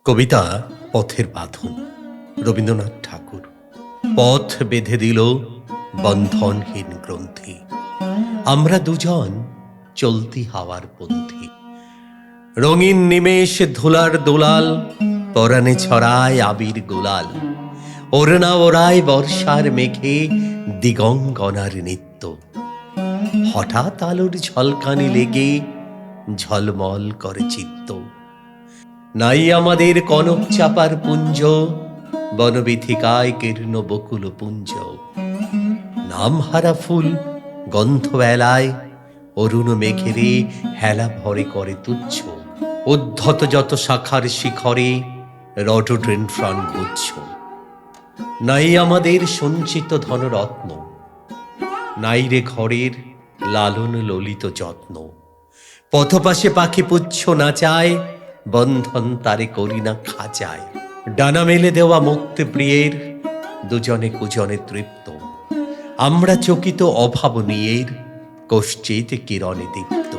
কবিতা পথের বাঁধন, রবীন্দ্রনাথ ঠাকুর। পথ বেঁধে দিল বন্ধনহীন গ্রন্থি, আমরা দুজন চলতি হাওয়ার পন্থী। রঙিন নিমেষ ধুলার দোলাল, পরাণে ছড়ায় আবির গোলাল। ওড়না ওড়ায় বর্ষার মেঘে দিগঙ্গনার নৃত্য। হঠাৎ আলোর ঝলকানি লেগে ঝলমল করে চিত্ত। নাই আমাদের কনক চাপার পুঞ্জ, বনবিথিকায় কীর্ণ বকুল পুঞ্জ। নামহারা ফুল গন্ধ এলায়, অরুণ মেঘেরে হেলা ভরে করে তুচ্ছ। উদ্ধত যত শাখার শিখরে রডোডেনড্রন গুচ্ছ। নাই আমাদের সঞ্চিত ধনরত্ন, নাই রে ঘরের লালন ললিত যত্ন। পথপাশে পাখি পুচ্ছ নাচায়, বন্ধন তারে করি না খাঁচায়। ডানা মেলে দেওয়া মুক্তি প্রিয়ের, দুজনে কুজনে তৃপ্ত। আমরা চকিত অভাবনীয়ের, কশ্চিৎ কিরণে দীপ্ত।